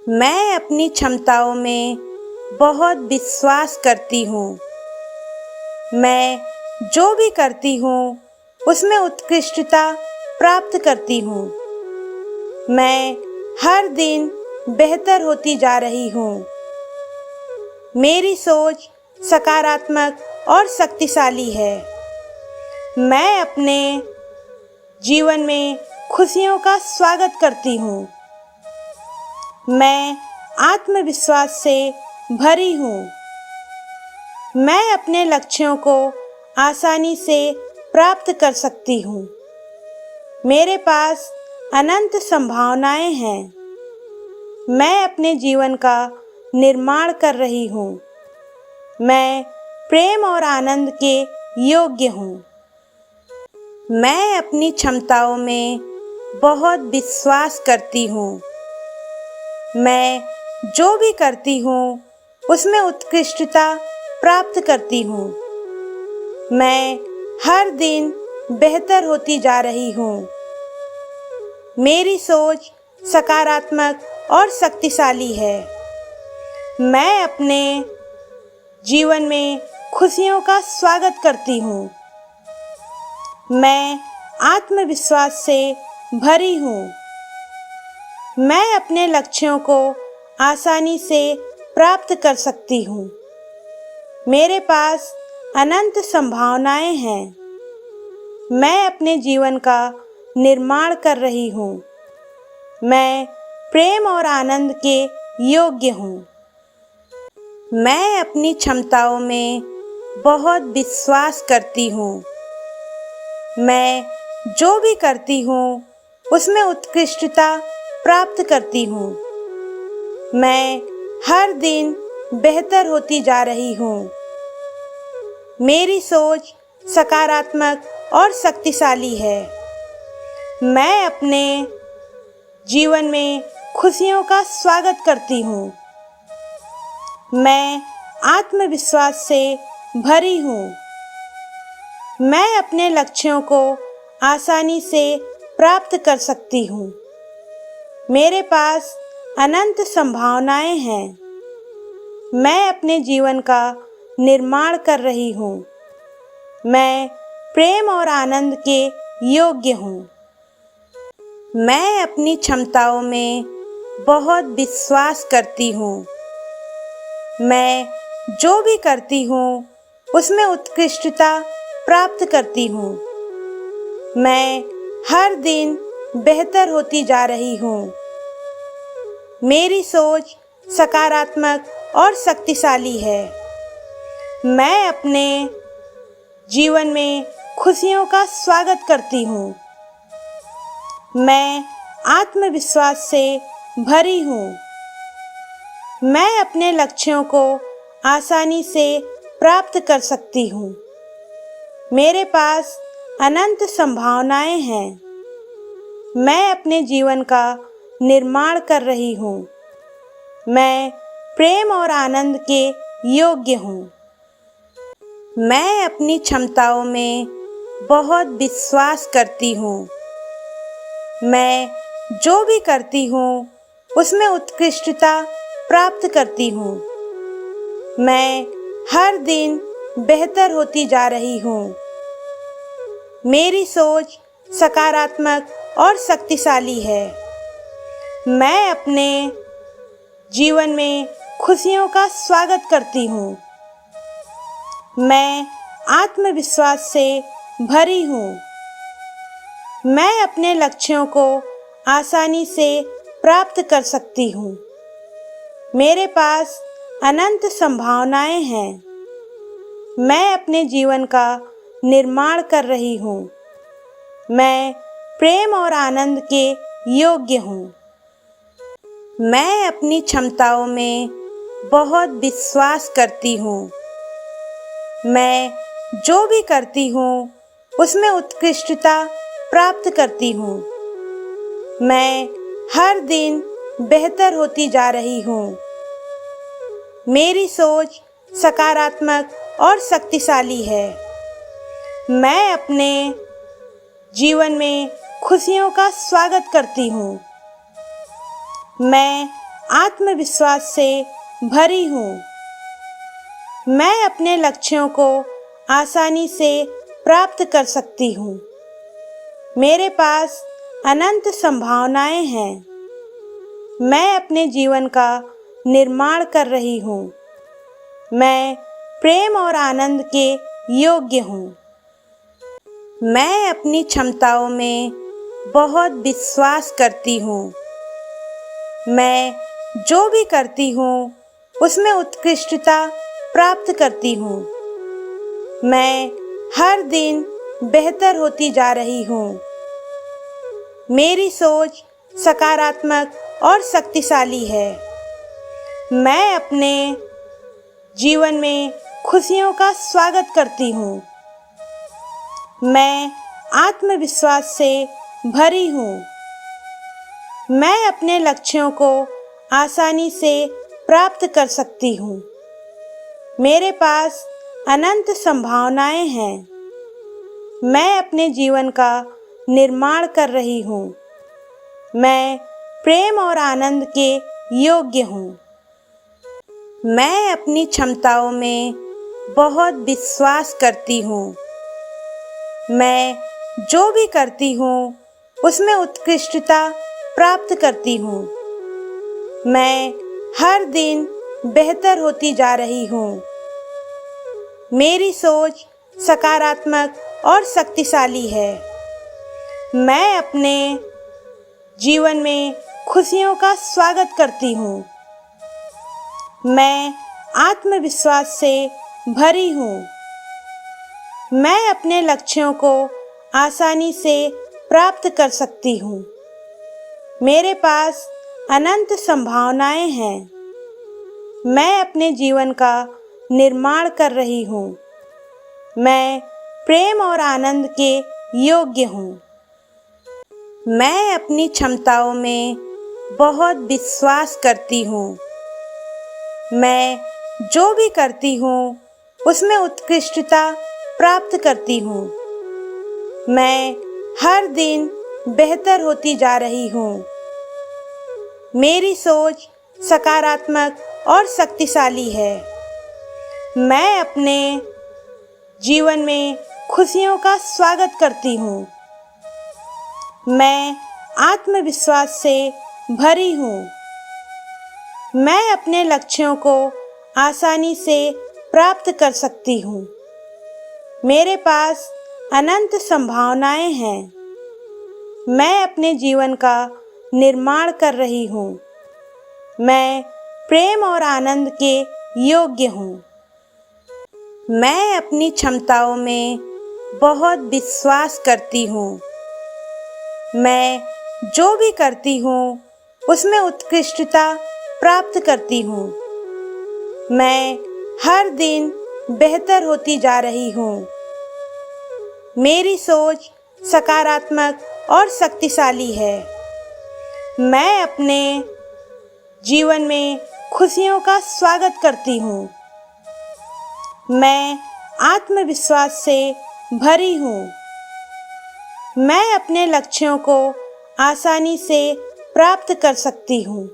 मैं अपनी क्षमताओं में बहुत विश्वास करती हूँ। मैं जो भी करती हूँ उसमें उत्कृष्टता प्राप्त करती हूँ। मैं हर दिन बेहतर होती जा रही हूँ। मेरी सोच सकारात्मक और शक्तिशाली है। मैं अपने जीवन में खुशियों का स्वागत करती हूँ। मैं आत्मविश्वास से भरी हूँ। मैं अपने लक्ष्यों को आसानी से प्राप्त कर सकती हूँ। मेरे पास अनंत संभावनाएं हैं। मैं अपने जीवन का निर्माण कर रही हूँ। मैं प्रेम और आनंद के योग्य हूँ। मैं अपनी क्षमताओं में बहुत विश्वास करती हूँ। मैं जो भी करती हूँ उसमें उत्कृष्टता प्राप्त करती हूँ। मैं हर दिन बेहतर होती जा रही हूँ। मेरी सोच सकारात्मक और शक्तिशाली है। मैं अपने जीवन में खुशियों का स्वागत करती हूँ। मैं आत्मविश्वास से भरी हूँ। मैं अपने लक्ष्यों को आसानी से प्राप्त कर सकती हूँ। मेरे पास अनंत संभावनाएं हैं। मैं अपने जीवन का निर्माण कर रही हूँ। मैं प्रेम और आनंद के योग्य हूँ। मैं अपनी क्षमताओं में बहुत विश्वास करती हूँ। मैं जो भी करती हूँ उसमें उत्कृष्टता प्राप्त करती हूँ। मैं हर दिन बेहतर होती जा रही हूँ। मेरी सोच सकारात्मक और शक्तिशाली है। मैं अपने जीवन में खुशियों का स्वागत करती हूँ। मैं आत्मविश्वास से भरी हूँ। मैं अपने लक्ष्यों को आसानी से प्राप्त कर सकती हूँ। मेरे पास अनंत संभावनाएं हैं। मैं अपने जीवन का निर्माण कर रही हूँ। मैं प्रेम और आनंद के योग्य हूँ। मैं अपनी क्षमताओं में बहुत विश्वास करती हूँ। मैं जो भी करती हूँ उसमें उत्कृष्टता प्राप्त करती हूँ। मैं हर दिन बेहतर होती जा रही हूँ। मेरी सोच सकारात्मक और शक्तिशाली है। मैं अपने जीवन में खुशियों का स्वागत करती हूँ। मैं आत्मविश्वास से भरी हूँ। मैं अपने लक्ष्यों को आसानी से प्राप्त कर सकती हूँ। मेरे पास अनंत संभावनाएं हैं। मैं अपने जीवन का निर्माण कर रही हूँ। मैं प्रेम और आनंद के योग्य हूँ। मैं अपनी क्षमताओं में बहुत विश्वास करती हूँ। मैं जो भी करती हूँ उसमें उत्कृष्टता प्राप्त करती हूँ। मैं हर दिन बेहतर होती जा रही हूँ। मेरी सोच सकारात्मक और शक्तिशाली है। मैं अपने जीवन में खुशियों का स्वागत करती हूँ। मैं आत्मविश्वास से भरी हूँ। मैं अपने लक्ष्यों को आसानी से प्राप्त कर सकती हूँ। मेरे पास अनंत संभावनाएं हैं। मैं अपने जीवन का निर्माण कर रही हूँ। मैं प्रेम और आनंद के योग्य हूँ। मैं अपनी क्षमताओं में बहुत विश्वास करती हूँ। मैं जो भी करती हूँ उसमें उत्कृष्टता प्राप्त करती हूँ। मैं हर दिन बेहतर होती जा रही हूँ। मेरी सोच सकारात्मक और शक्तिशाली है। मैं अपने जीवन में खुशियों का स्वागत करती हूँ। मैं आत्मविश्वास से भरी हूँ। मैं अपने लक्ष्यों को आसानी से प्राप्त कर सकती हूँ। मेरे पास अनंत संभावनाएं हैं। मैं अपने जीवन का निर्माण कर रही हूँ। मैं प्रेम और आनंद के योग्य हूँ। मैं अपनी क्षमताओं में बहुत विश्वास करती हूँ। मैं जो भी करती हूँ उसमें उत्कृष्टता प्राप्त करती हूँ। मैं हर दिन बेहतर होती जा रही हूँ। मेरी सोच सकारात्मक और शक्तिशाली है। मैं अपने जीवन में खुशियों का स्वागत करती हूँ। मैं आत्मविश्वास से भरी हूँ। मैं अपने लक्ष्यों को आसानी से प्राप्त कर सकती हूँ। मेरे पास अनंत संभावनाएं हैं। मैं अपने जीवन का निर्माण कर रही हूँ। मैं प्रेम और आनंद के योग्य हूँ। मैं अपनी क्षमताओं में बहुत विश्वास करती हूँ। मैं जो भी करती हूँ उसमें उत्कृष्टता प्राप्त करती हूँ। मैं हर दिन बेहतर होती जा रही हूँ। मेरी सोच सकारात्मक और शक्तिशाली है। मैं अपने जीवन में खुशियों का स्वागत करती हूँ। मैं आत्मविश्वास से भरी हूँ। मैं अपने लक्ष्यों को आसानी से प्राप्त कर सकती हूँ। मेरे पास अनंत संभावनाएं हैं। मैं अपने जीवन का निर्माण कर रही हूँ। मैं प्रेम और आनंद के योग्य हूँ। मैं अपनी क्षमताओं में बहुत विश्वास करती हूँ। मैं जो भी करती हूँ उसमें उत्कृष्टता प्राप्त करती हूँ। मैं हर दिन बेहतर होती जा रही हूँ। मेरी सोच सकारात्मक और शक्तिशाली है। मैं अपने जीवन में खुशियों का स्वागत करती हूँ। मैं आत्मविश्वास से भरी हूँ। मैं अपने लक्ष्यों को आसानी से प्राप्त कर सकती हूँ। मेरे पास अनंत संभावनाएं हैं। मैं अपने जीवन का निर्माण कर रही हूँ। मैं प्रेम और आनंद के योग्य हूँ। मैं अपनी क्षमताओं में बहुत विश्वास करती हूँ। मैं जो भी करती हूँ उसमें उत्कृष्टता प्राप्त करती हूँ। मैं हर दिन बेहतर होती जा रही हूँ। मेरी सोच सकारात्मक और शक्तिशाली है। मैं अपने जीवन में खुशियों का स्वागत करती हूँ। मैं आत्मविश्वास से भरी हूँ। मैं अपने लक्ष्यों को आसानी से प्राप्त कर सकती हूँ।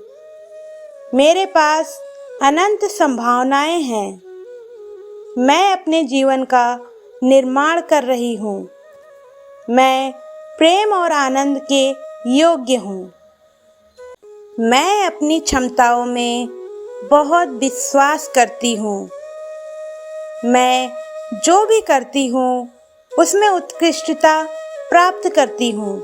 मेरे पास अनंत संभावनाएं हैं। मैं अपने जीवन का निर्माण कर रही हूँ। मैं प्रेम और आनंद के योग्य हूँ। मैं अपनी क्षमताओं में बहुत विश्वास करती हूँ। मैं जो भी करती हूँ उसमें उत्कृष्टता प्राप्त करती हूँ।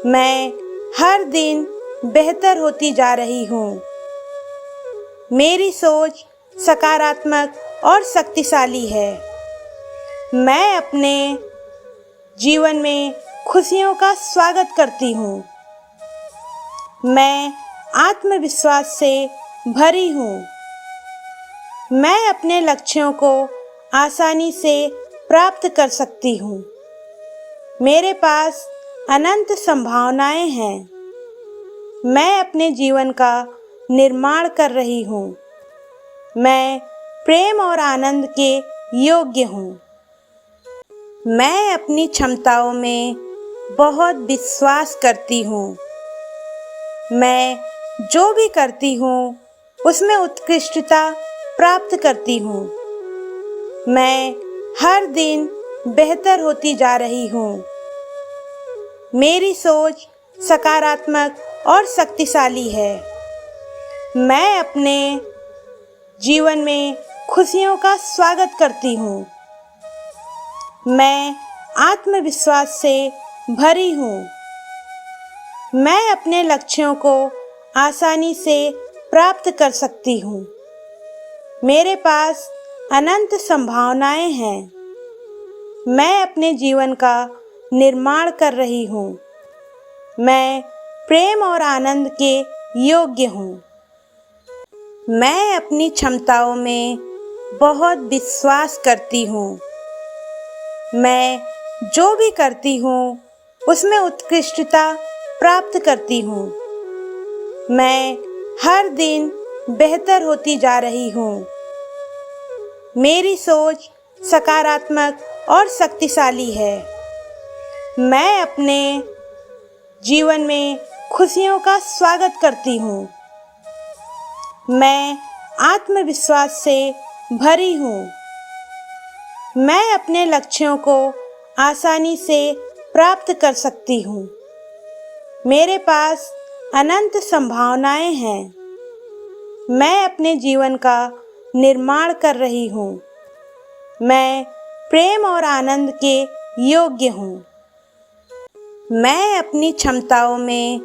मैं हर दिन बेहतर होती जा रही हूँ। मेरी सोच सकारात्मक और शक्तिशाली है। मैं अपने जीवन में खुशियों का स्वागत करती हूँ। मैं आत्मविश्वास से भरी हूँ। मैं अपने लक्ष्यों को आसानी से प्राप्त कर सकती हूँ। मेरे पास अनंत संभावनाएं हैं। मैं अपने जीवन का निर्माण कर रही हूँ। मैं प्रेम और आनंद के योग्य हूँ। मैं अपनी क्षमताओं में बहुत विश्वास करती हूँ। मैं जो भी करती हूँ उसमें उत्कृष्टता प्राप्त करती हूँ। मैं हर दिन बेहतर होती जा रही हूँ। मेरी सोच सकारात्मक और शक्तिशाली है। मैं अपने जीवन में खुशियों का स्वागत करती हूँ। मैं आत्मविश्वास से भरी हूँ। मैं अपने लक्ष्यों को आसानी से प्राप्त कर सकती हूँ। मेरे पास अनंत संभावनाएं हैं। मैं अपने जीवन का निर्माण कर रही हूँ। मैं प्रेम और आनंद के योग्य हूँ। मैं अपनी क्षमताओं में बहुत विश्वास करती हूँ। मैं जो भी करती हूँ उसमें उत्कृष्टता प्राप्त करती हूँ। मैं हर दिन बेहतर होती जा रही हूँ। मेरी सोच सकारात्मक और शक्तिशाली है। मैं अपने जीवन में खुशियों का स्वागत करती हूँ। मैं आत्मविश्वास से भरी हूँ। मैं अपने लक्ष्यों को आसानी से प्राप्त कर सकती हूँ। मेरे पास अनंत संभावनाएं हैं। मैं अपने जीवन का निर्माण कर रही हूँ। मैं प्रेम और आनंद के योग्य हूँ। मैं अपनी क्षमताओं में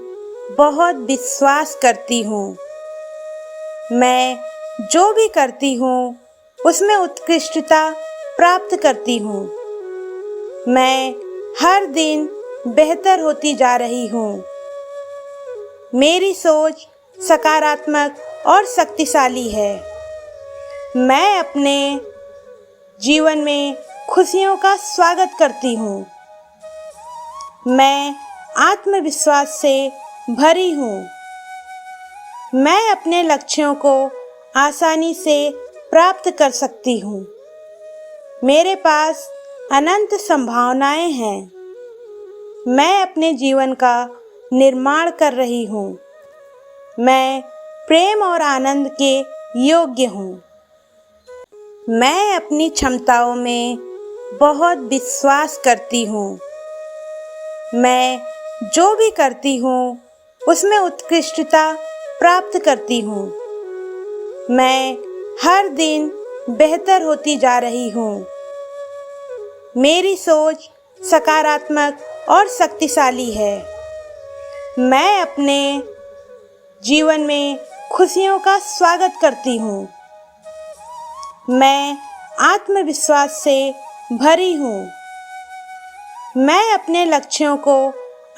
बहुत विश्वास करती हूँ। मैं जो भी करती हूँ उसमें उत्कृष्टता प्राप्त करती हूँ। मैं हर दिन बेहतर होती जा रही हूँ। मेरी सोच सकारात्मक और शक्तिशाली है। मैं अपने जीवन में खुशियों का स्वागत करती हूँ। मैं आत्मविश्वास से भरी हूँ। मैं अपने लक्ष्यों को आसानी से प्राप्त कर सकती हूँ। मेरे पास अनंत संभावनाएं हैं। मैं अपने जीवन का निर्माण कर रही हूँ। मैं प्रेम और आनंद के योग्य हूँ। मैं अपनी क्षमताओं में बहुत विश्वास करती हूँ। मैं जो भी करती हूँ उसमें उत्कृष्टता प्राप्त करती हूँ। मैं हर दिन बेहतर होती जा रही हूँ। मेरी सोच सकारात्मक और शक्तिशाली है। मैं अपने जीवन में खुशियों का स्वागत करती हूँ। मैं आत्मविश्वास से भरी हूँ। मैं अपने लक्ष्यों को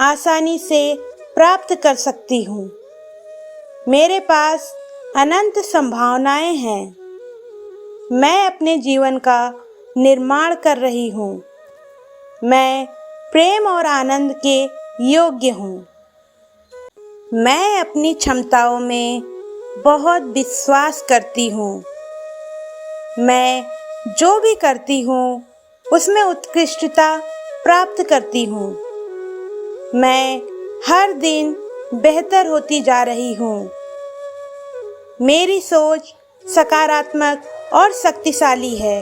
आसानी से प्राप्त कर सकती हूँ। मेरे पास अनंत संभावनाएं हैं। मैं अपने जीवन का निर्माण कर रही हूँ। मैं प्रेम और आनंद के योग्य हूँ। मैं अपनी क्षमताओं में बहुत विश्वास करती हूँ। मैं जो भी करती हूँ उसमें उत्कृष्टता प्राप्त करती हूँ। मैं हर दिन बेहतर होती जा रही हूँ। मेरी सोच सकारात्मक और शक्तिशाली है।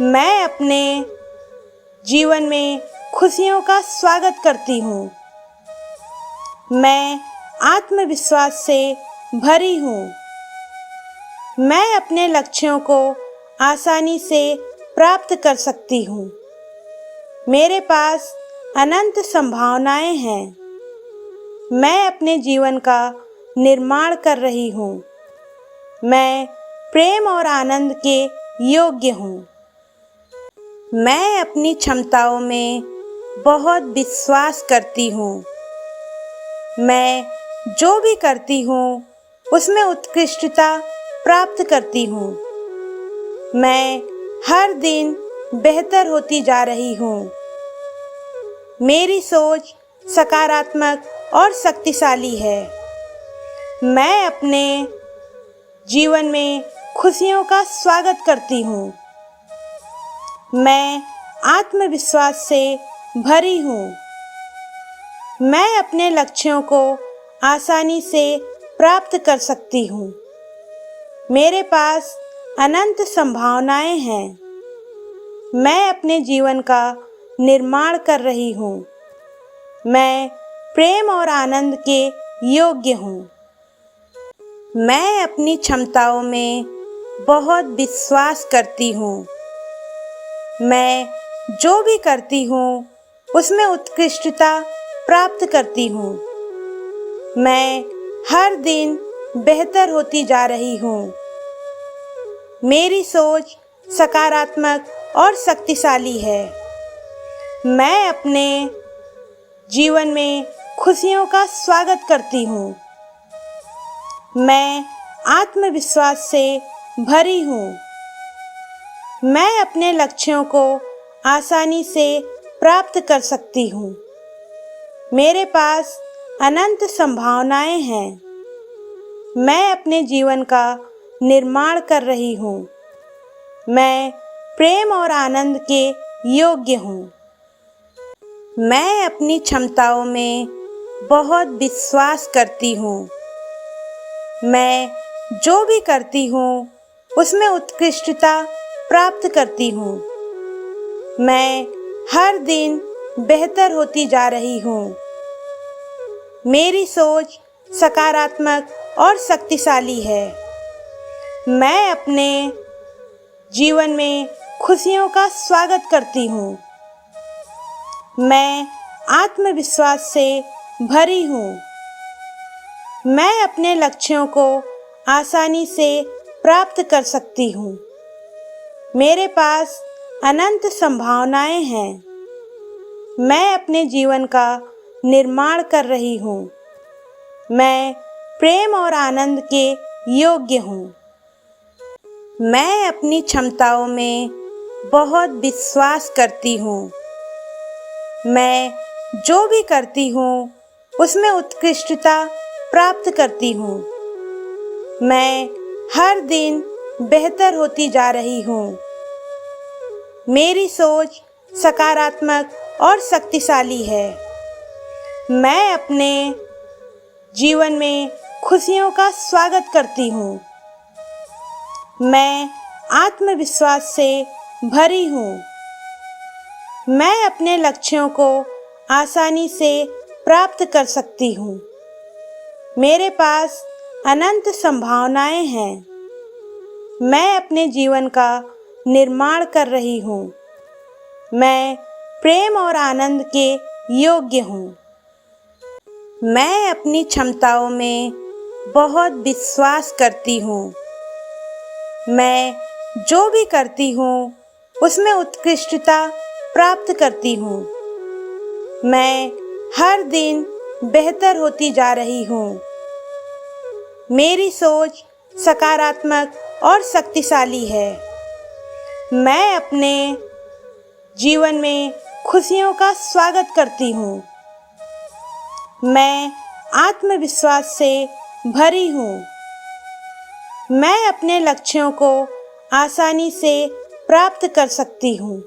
मैं अपने जीवन में खुशियों का स्वागत करती हूँ। मैं आत्मविश्वास से भरी हूँ। मैं अपने लक्ष्यों को आसानी से प्राप्त कर सकती हूँ। मेरे पास अनंत संभावनाएं हैं। मैं अपने जीवन का निर्माण कर रही हूँ। मैं प्रेम और आनंद के योग्य हूँ। मैं अपनी क्षमताओं में बहुत विश्वास करती हूँ। मैं जो भी करती हूँ उसमें उत्कृष्टता प्राप्त करती हूँ। मैं हर दिन बेहतर होती जा रही हूँ। मेरी सोच सकारात्मक और शक्तिशाली है। मैं अपने जीवन में खुशियों का स्वागत करती हूँ। मैं आत्मविश्वास से भरी हूँ। मैं अपने लक्ष्यों को आसानी से प्राप्त कर सकती हूँ। मेरे पास अनंत संभावनाएं हैं। मैं अपने जीवन का निर्माण कर रही हूँ। मैं प्रेम और आनंद के योग्य हूँ। मैं अपनी क्षमताओं में बहुत विश्वास करती हूँ। मैं जो भी करती हूँ उसमें उत्कृष्टता प्राप्त करती हूँ। मैं हर दिन बेहतर होती जा रही हूँ। मेरी सोच सकारात्मक और शक्तिशाली है। मैं अपने जीवन में खुशियों का स्वागत करती हूँ। मैं आत्मविश्वास से भरी हूँ। मैं अपने लक्ष्यों को आसानी से प्राप्त कर सकती हूँ। मेरे पास अनंत संभावनाएं हैं। मैं अपने जीवन का निर्माण कर रही हूँ। मैं प्रेम और आनंद के योग्य हूँ। मैं अपनी क्षमताओं में बहुत विश्वास करती हूँ। मैं जो भी करती हूँ उसमें उत्कृष्टता प्राप्त करती हूँ। मैं हर दिन बेहतर होती जा रही हूँ। मेरी सोच सकारात्मक और शक्तिशाली है। मैं अपने जीवन में खुशियों का स्वागत करती हूँ। मैं आत्मविश्वास से भरी हूँ। मैं अपने लक्ष्यों को आसानी से प्राप्त कर सकती हूँ। मेरे पास अनंत संभावनाएं हैं। मैं अपने जीवन का निर्माण कर रही हूँ। मैं प्रेम और आनंद के योग्य हूँ। मैं अपनी क्षमताओं में बहुत विश्वास करती हूँ। मैं जो भी करती हूँ उसमें उत्कृष्टता प्राप्त करती हूँ। मैं हर दिन बेहतर होती जा रही हूँ। मेरी सोच सकारात्मक और शक्तिशाली है। मैं अपने जीवन में खुशियों का स्वागत करती हूँ। मैं आत्मविश्वास से भरी हूँ। मैं अपने लक्ष्यों को आसानी से प्राप्त कर सकती हूँ। मेरे पास अनंत संभावनाएं हैं। मैं अपने जीवन का निर्माण कर रही हूँ। मैं प्रेम और आनंद के योग्य हूँ। मैं अपनी क्षमताओं में बहुत विश्वास करती हूँ। मैं जो भी करती हूँ उसमें उत्कृष्टता प्राप्त करती हूँ। मैं हर दिन बेहतर होती जा रही हूँ। मेरी सोच सकारात्मक और शक्तिशाली है। मैं अपने जीवन में खुशियों का स्वागत करती हूँ। मैं आत्मविश्वास से भरी हूँ। मैं अपने लक्ष्यों को आसानी से प्राप्त कर सकती हूँ।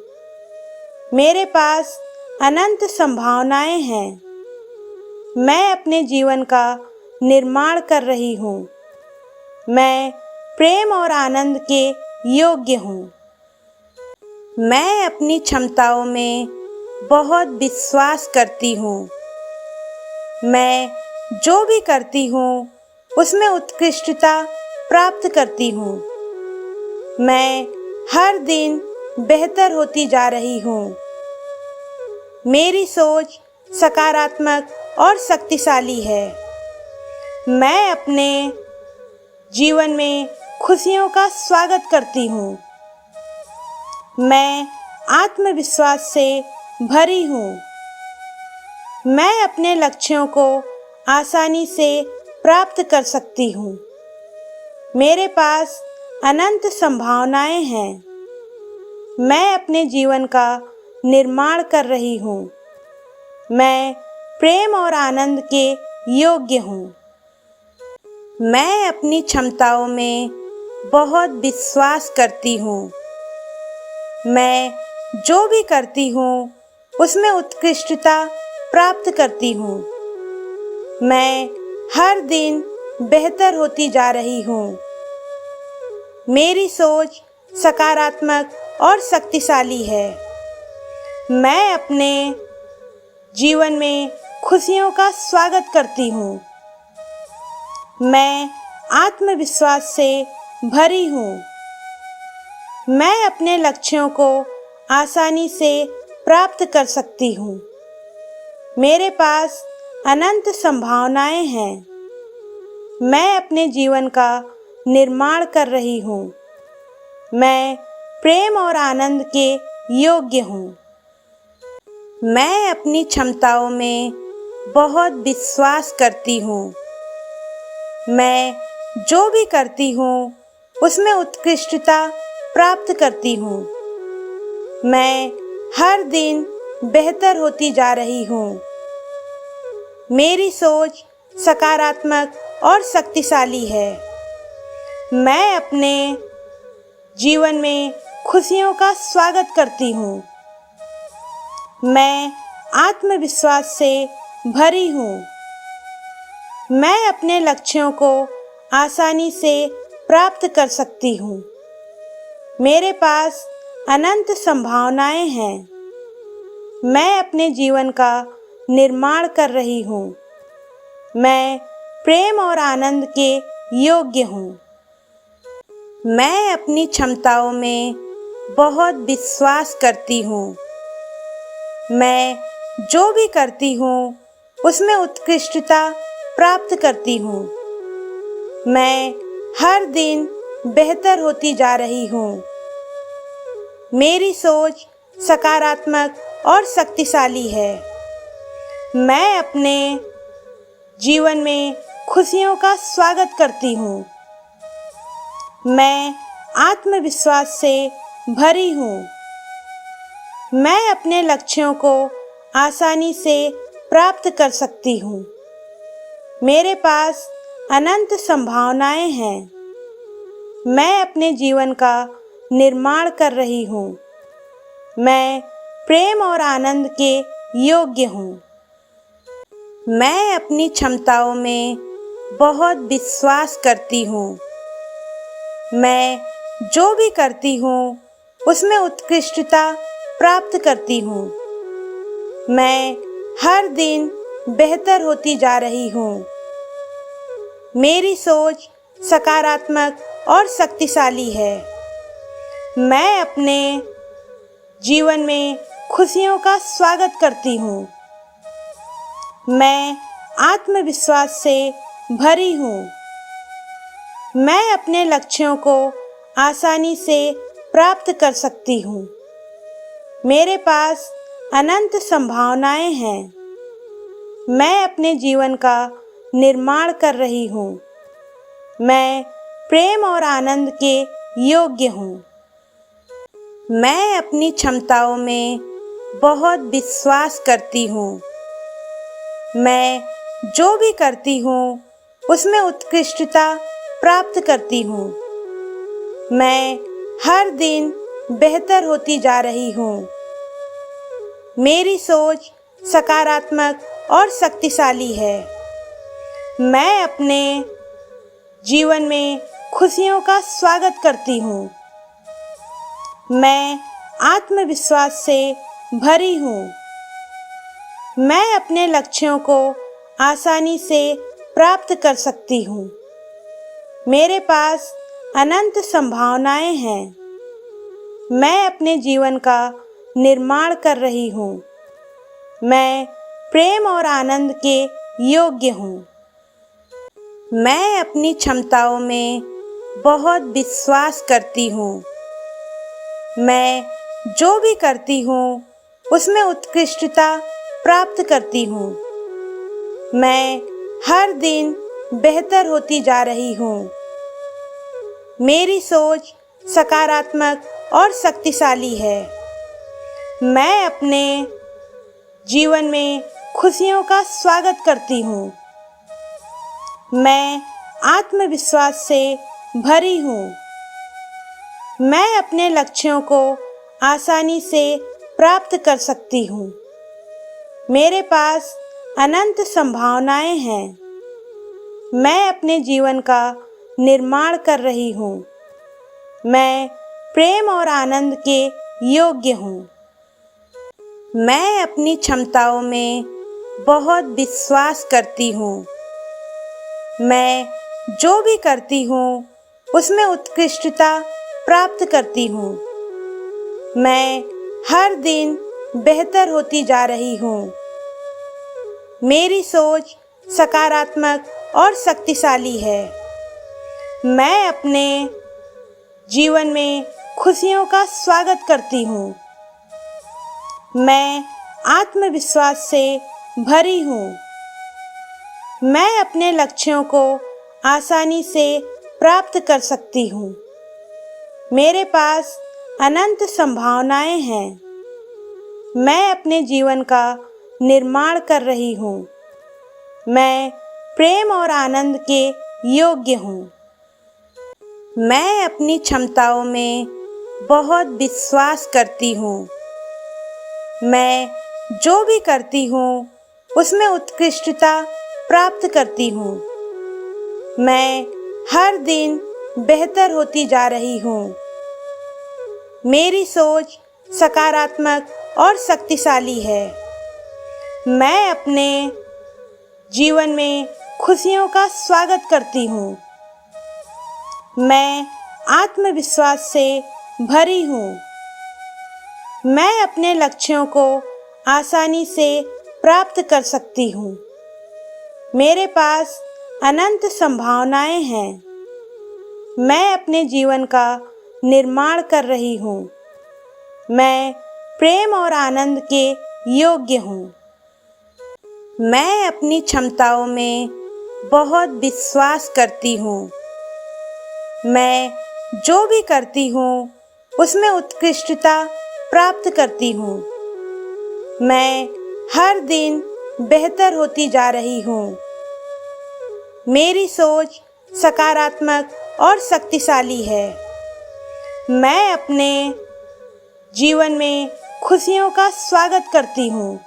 मेरे पास अनंत संभावनाएं हैं। मैं अपने जीवन का निर्माण कर रही हूँ। मैं प्रेम और आनंद के योग्य हूँ। मैं अपनी क्षमताओं में बहुत विश्वास करती हूँ। मैं जो भी करती हूँ उसमें उत्कृष्टता प्राप्त करती हूँ। मैं हर दिन बेहतर होती जा रही हूँ। मेरी सोच सकारात्मक और शक्तिशाली है। मैं अपने जीवन में खुशियों का स्वागत करती हूँ। मैं आत्मविश्वास से भरी हूँ। मैं अपने लक्ष्यों को आसानी से प्राप्त कर सकती हूँ। मेरे पास अनंत संभावनाएं हैं। मैं अपने जीवन का निर्माण कर रही हूँ। मैं प्रेम और आनंद के योग्य हूँ। मैं अपनी क्षमताओं में बहुत विश्वास करती हूँ। मैं जो भी करती हूँ उसमें उत्कृष्टता प्राप्त करती हूँ। मैं हर दिन बेहतर होती जा रही हूँ। मेरी सोच सकारात्मक और शक्तिशाली है। मैं अपने जीवन में खुशियों का स्वागत करती हूँ। मैं आत्मविश्वास से भरी हूँ। मैं अपने लक्ष्यों को आसानी से प्राप्त कर सकती हूँ। मेरे पास अनंत संभावनाएं हैं। मैं अपने जीवन का निर्माण कर रही हूँ। मैं प्रेम और आनंद के योग्य हूँ। मैं अपनी क्षमताओं में बहुत विश्वास करती हूँ। मैं जो भी करती हूँ उसमें उत्कृष्टता प्राप्त करती हूँ। मैं हर दिन बेहतर होती जा रही हूँ। मेरी सोच सकारात्मक और शक्तिशाली है। मैं अपने जीवन में खुशियों का स्वागत करती हूँ। मैं आत्मविश्वास से भरी हूँ। मैं अपने लक्ष्यों को आसानी से प्राप्त कर सकती हूँ। मेरे पास अनंत संभावनाएं हैं। मैं अपने जीवन का निर्माण कर रही हूँ। मैं प्रेम और आनंद के योग्य हूँ। मैं अपनी क्षमताओं में बहुत विश्वास करती हूँ। मैं जो भी करती हूँ उसमें उत्कृष्टता प्राप्त करती हूँ। मैं हर दिन बेहतर होती जा रही हूँ। मेरी सोच सकारात्मक और शक्तिशाली है। मैं अपने जीवन में खुशियों का स्वागत करती हूँ। मैं आत्मविश्वास से भरी हूँ। मैं अपने लक्ष्यों को आसानी से प्राप्त कर सकती हूँ। मेरे पास अनंत संभावनाएं हैं। मैं अपने जीवन का निर्माण कर रही हूँ। मैं प्रेम और आनंद के योग्य हूँ। मैं अपनी क्षमताओं में बहुत विश्वास करती हूँ। मैं जो भी करती हूँ उसमें उत्कृष्टता प्राप्त करती हूँ। मैं हर दिन बेहतर होती जा रही हूँ। मेरी सोच सकारात्मक और शक्तिशाली है। मैं अपने जीवन में खुशियों का स्वागत करती हूँ। मैं आत्मविश्वास से भरी हूँ। मैं अपने लक्ष्यों को आसानी से प्राप्त कर सकती हूँ। मेरे पास अनंत संभावनाएं हैं। मैं अपने जीवन का निर्माण कर रही हूँ। मैं प्रेम और आनंद के योग्य हूँ। मैं अपनी क्षमताओं में बहुत विश्वास करती हूँ। मैं जो भी करती हूँ उसमें उत्कृष्टता प्राप्त करती हूँ। मैं हर दिन बेहतर होती जा रही हूँ। मेरी सोच सकारात्मक और शक्तिशाली है। मैं अपने जीवन में खुशियों का स्वागत करती हूँ। मैं आत्मविश्वास से भरी हूँ। मैं अपने लक्ष्यों को आसानी से प्राप्त कर सकती हूँ। मेरे पास अनंत संभावनाएं हैं। मैं अपने जीवन का निर्माण कर रही हूँ। मैं प्रेम और आनंद के योग्य हूँ। मैं अपनी क्षमताओं में बहुत विश्वास करती हूँ। मैं जो भी करती हूँ उसमें उत्कृष्टता प्राप्त करती हूँ। मैं हर दिन बेहतर होती जा रही हूँ। मेरी सोच सकारात्मक और शक्तिशाली है। मैं अपने जीवन में खुशियों का स्वागत करती हूँ। मैं आत्मविश्वास से भरी हूँ। मैं अपने लक्ष्यों को आसानी से प्राप्त कर सकती हूँ। मेरे पास अनंत संभावनाएं हैं। मैं अपने जीवन का निर्माण कर रही हूँ। मैं प्रेम और आनंद के योग्य हूँ। मैं अपनी क्षमताओं में बहुत विश्वास करती हूँ। मैं जो भी करती हूँ उसमें उत्कृष्टता प्राप्त करती हूँ। मैं हर दिन बेहतर होती जा रही हूँ। मेरी सोच सकारात्मक और शक्तिशाली है। मैं अपने जीवन में खुशियों का स्वागत करती हूँ। मैं आत्मविश्वास से भरी हूँ। मैं अपने लक्ष्यों को आसानी से प्राप्त कर सकती हूँ। मेरे पास अनंत संभावनाएं हैं। मैं अपने जीवन का निर्माण कर रही हूँ। मैं प्रेम और आनंद के योग्य हूँ। मैं अपनी क्षमताओं में बहुत विश्वास करती हूँ। मैं जो भी करती हूँ उसमें उत्कृष्टता प्राप्त करती हूँ। मैं हर दिन बेहतर होती जा रही हूँ। मेरी सोच सकारात्मक और शक्तिशाली है। मैं अपने जीवन में खुशियों का स्वागत करती हूँ। मैं आत्मविश्वास से भरी हूँ। मैं अपने लक्ष्यों को आसानी से प्राप्त कर सकती हूँ। मेरे पास अनंत संभावनाएं हैं। मैं अपने जीवन का निर्माण कर रही हूँ। मैं प्रेम और आनंद के योग्य हूँ। मैं अपनी क्षमताओं में बहुत विश्वास करती हूँ। मैं जो भी करती हूँ उसमें उत्कृष्टता प्राप्त करती हूँ। मैं हर दिन बेहतर होती जा रही हूँ। मेरी सोच सकारात्मक और शक्तिशाली है। मैं अपने जीवन में खुशियों का स्वागत करती हूँ।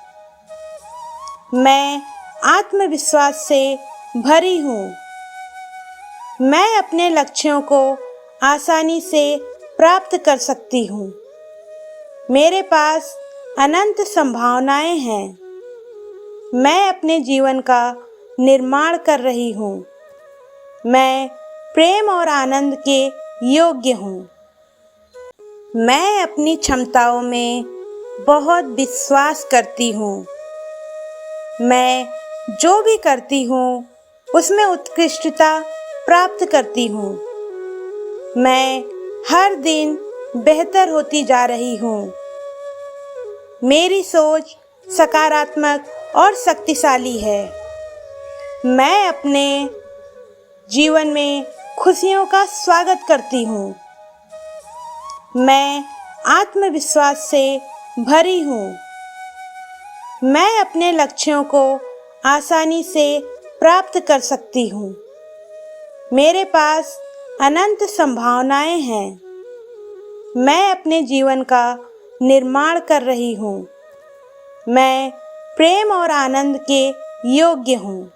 मैं आत्मविश्वास से भरी हूँ। मैं अपने लक्ष्यों को आसानी से प्राप्त कर सकती हूँ। मेरे पास अनंत संभावनाएं हैं। मैं अपने जीवन का निर्माण कर रही हूँ। मैं प्रेम और आनंद के योग्य हूँ। मैं अपनी क्षमताओं में बहुत विश्वास करती हूँ। मैं जो भी करती हूँ उसमें उत्कृष्टता प्राप्त करती हूँ। मैं हर दिन बेहतर होती जा रही हूँ। मेरी सोच सकारात्मक और शक्तिशाली है। मैं अपने जीवन में खुशियों का स्वागत करती हूँ। मैं आत्मविश्वास से भरी हूँ। मैं अपने लक्ष्यों को आसानी से प्राप्त कर सकती हूँ। मेरे पास अनंत संभावनाएं हैं। मैं अपने जीवन का निर्माण कर रही हूँ। मैं प्रेम और आनंद के योग्य हूँ।